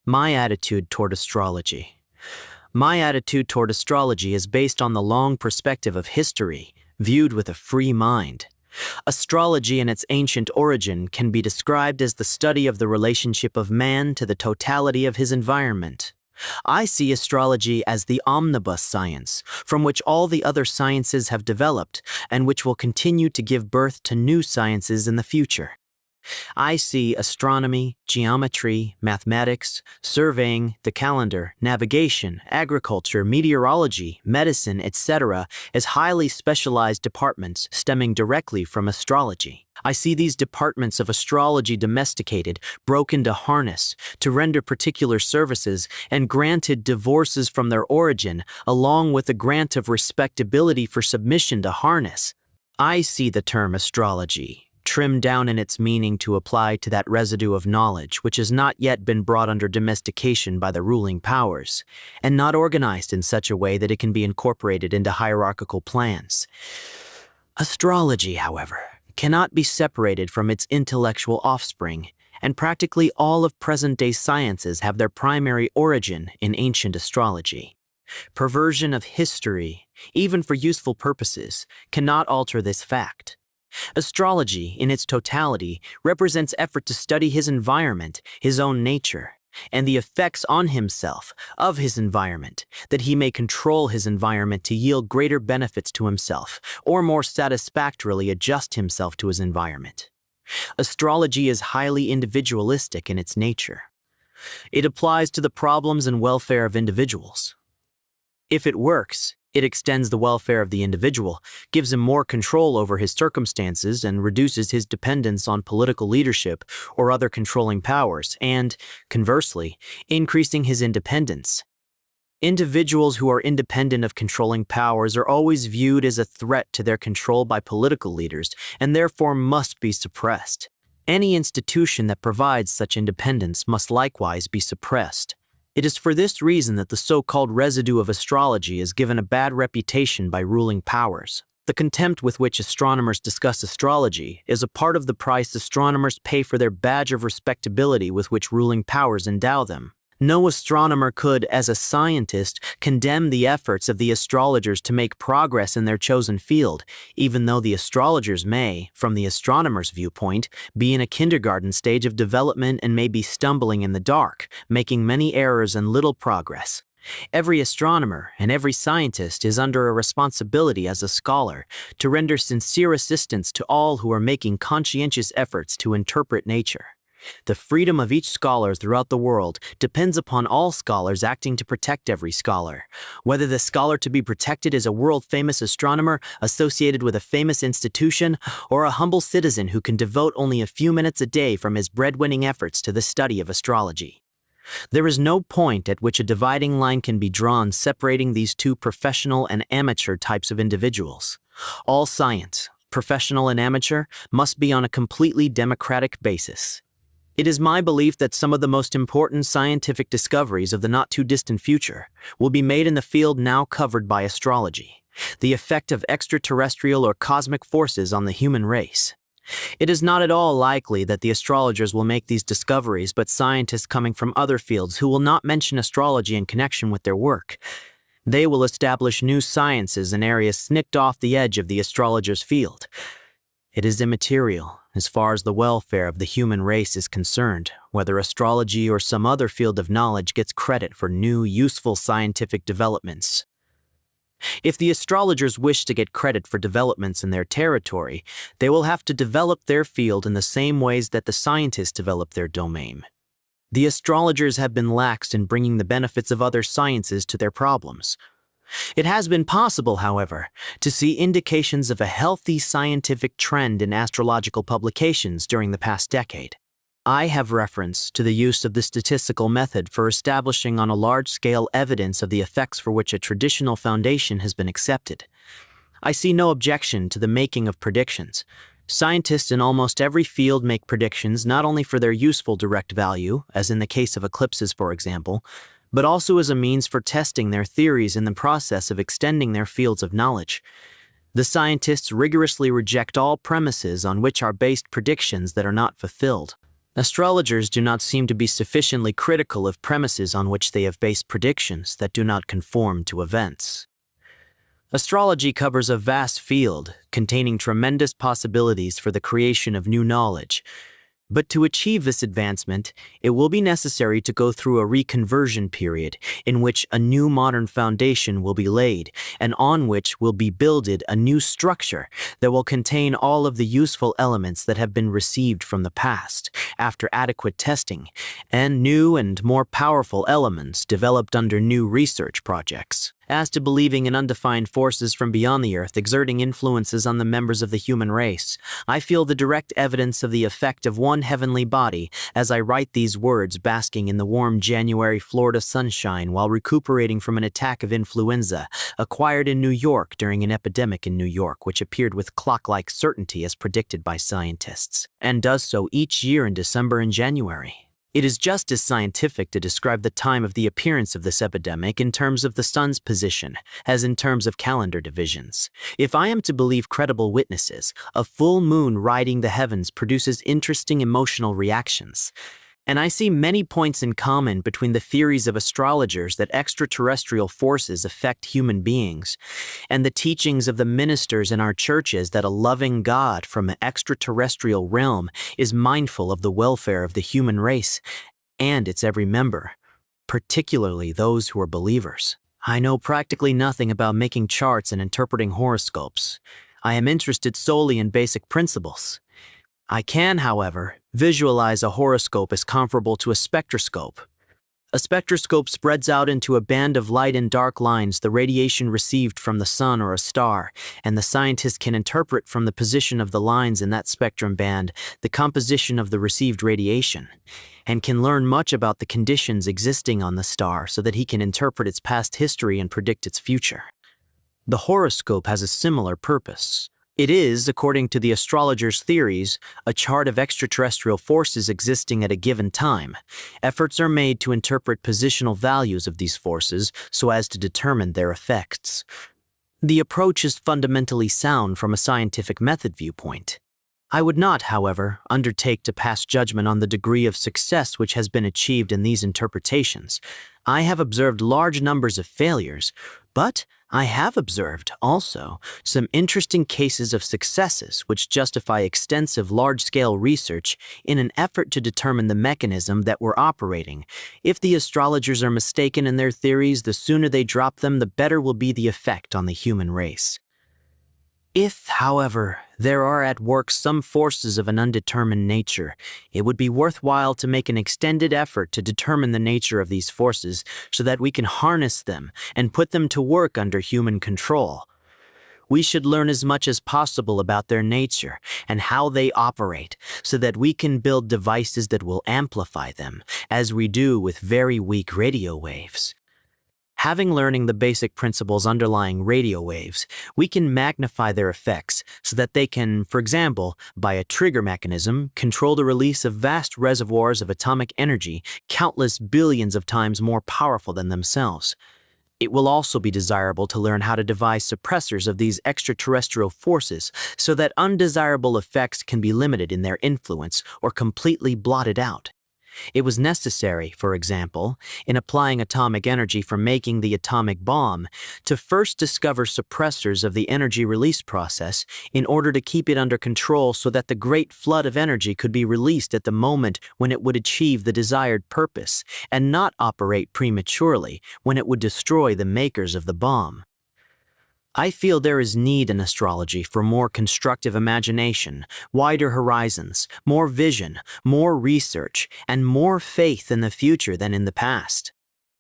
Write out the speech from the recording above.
My attitude toward astrology. My attitude toward astrology is based on the long perspective of history, viewed with a free mind. Astrology in its ancient origin can be described as the study of the relationship of man to the totality of his environment. I see astrology as the omnibus science, from which all the other sciences have developed, and which will continue to give birth to new sciences in the future. I see astronomy, geometry, mathematics, surveying, the calendar, navigation, agriculture, meteorology, medicine, etc. as highly specialized departments stemming directly from astrology. I see these departments of astrology domesticated, broken to harness, to render particular services, and granted divorces from their origin, along with a grant of respectability for submission to harness. I see the term astrology trimmed down in its meaning to apply to that residue of knowledge which has not yet been brought under domestication by the ruling powers, and not organized in such a way that it can be incorporated into hierarchical plans. Astrology, however, cannot be separated from its intellectual offspring, and practically all of present-day sciences have their primary origin in ancient astrology. Perversion of history, even for useful purposes, cannot alter this fact. Astrology, in its totality, represents effort to study his environment, his own nature, and the effects on himself of his environment, that he may control his environment to yield greater benefits to himself, or more satisfactorily adjust himself to his environment. Astrology is highly individualistic in its nature. It applies to the problems and welfare of individuals. If it works, it extends the welfare of the individual, gives him more control over his circumstances, and reduces his dependence on political leadership or other controlling powers, and, conversely, increasing his independence. Individuals who are independent of controlling powers are always viewed as a threat to their control by political leaders, and therefore must be suppressed. Any institution that provides such independence must likewise be suppressed. It is for this reason that the so-called residue of astrology is given a bad reputation by ruling powers. The contempt with which astronomers discuss astrology is a part of the price astronomers pay for their badge of respectability with which ruling powers endow them. No astronomer could, as a scientist, condemn the efforts of the astrologers to make progress in their chosen field, even though the astrologers may, from the astronomer's viewpoint, be in a kindergarten stage of development and may be stumbling in the dark, making many errors and little progress. Every astronomer and every scientist is under a responsibility as a scholar to render sincere assistance to all who are making conscientious efforts to interpret nature. The freedom of each scholar throughout the world depends upon all scholars acting to protect every scholar. Whether the scholar to be protected is a world-famous astronomer associated with a famous institution, or a humble citizen who can devote only a few minutes a day from his breadwinning efforts to the study of astrology. There is no point at which a dividing line can be drawn separating these two professional and amateur types of individuals. All science, professional and amateur, must be on a completely democratic basis. It is my belief that some of the most important scientific discoveries of the not-too-distant future will be made in the field now covered by astrology, the effect of extraterrestrial or cosmic forces on the human race. It is not at all likely that the astrologers will make these discoveries, but scientists coming from other fields who will not mention astrology in connection with their work. They will establish new sciences in areas snicked off the edge of the astrologer's field. It is immaterial, as far as the welfare of the human race is concerned, whether astrology or some other field of knowledge gets credit for new, useful scientific developments. If the astrologers wish to get credit for developments in their territory, they will have to develop their field in the same ways that the scientists develop their domain. The astrologers have been lax in bringing the benefits of other sciences to their problems. It has been possible, however, to see indications of a healthy scientific trend in astrological publications during the past decade. I have reference to the use of the statistical method for establishing on a large scale evidence of the effects for which a traditional foundation has been accepted. I see no objection to the making of predictions. Scientists in almost every field make predictions not only for their useful direct value, as in the case of eclipses for example, but also as a means for testing their theories in the process of extending their fields of knowledge. The scientists rigorously reject all premises on which are based predictions that are not fulfilled. Astrologers do not seem to be sufficiently critical of premises on which they have based predictions that do not conform to events. Astrology covers a vast field containing tremendous possibilities for the creation of new knowledge. But to achieve this advancement, it will be necessary to go through a reconversion period in which a new modern foundation will be laid and on which will be builded a new structure that will contain all of the useful elements that have been received from the past after adequate testing, and new and more powerful elements developed under new research projects. As to believing in undefined forces from beyond the Earth exerting influences on the members of the human race, I feel the direct evidence of the effect of one heavenly body as I write these words basking in the warm January Florida sunshine while recuperating from an attack of influenza acquired in New York during an epidemic in New York which appeared with clock-like certainty as predicted by scientists, and does so each year in December and January. It is just as scientific to describe the time of the appearance of this epidemic in terms of the sun's position as in terms of calendar divisions. If I am to believe credible witnesses, a full moon riding the heavens produces interesting emotional reactions. And I see many points in common between the theories of astrologers that extraterrestrial forces affect human beings and the teachings of the ministers in our churches that a loving God from an extraterrestrial realm is mindful of the welfare of the human race and its every member, particularly those who are believers. I know practically nothing about making charts and interpreting horoscopes. I am interested solely in basic principles. I can, however, visualize a horoscope as comparable to a spectroscope. A spectroscope spreads out into a band of light and dark lines the radiation received from the sun or a star, and the scientist can interpret from the position of the lines in that spectrum band the composition of the received radiation, and can learn much about the conditions existing on the star so that he can interpret its past history and predict its future. The horoscope has a similar purpose. It is, according to the astrologers' theories, a chart of extraterrestrial forces existing at a given time. Efforts are made to interpret positional values of these forces so as to determine their effects. The approach is fundamentally sound from a scientific method viewpoint. I would not, however, undertake to pass judgment on the degree of success which has been achieved in these interpretations. I have observed large numbers of failures, but I have observed, also, some interesting cases of successes which justify extensive large-scale research in an effort to determine the mechanism that we're operating. If the astrologers are mistaken in their theories, the sooner they drop them, the better will be the effect on the human race. If, however, there are at work some forces of an undetermined nature, it would be worthwhile to make an extended effort to determine the nature of these forces so that we can harness them and put them to work under human control. We should learn as much as possible about their nature and how they operate so that we can build devices that will amplify them, as we do with very weak radio waves. Having learning the basic principles underlying radio waves, we can magnify their effects so that they can, for example, by a trigger mechanism, control the release of vast reservoirs of atomic energy countless billions of times more powerful than themselves. It will also be desirable to learn how to devise suppressors of these extraterrestrial forces so that undesirable effects can be limited in their influence or completely blotted out. It was necessary, for example, in applying atomic energy for making the atomic bomb, to first discover suppressors of the energy release process in order to keep it under control so that the great flood of energy could be released at the moment when it would achieve the desired purpose, and not operate prematurely when it would destroy the makers of the bomb. I feel there is need in astrology for more constructive imagination, wider horizons, more vision, more research, and more faith in the future than in the past.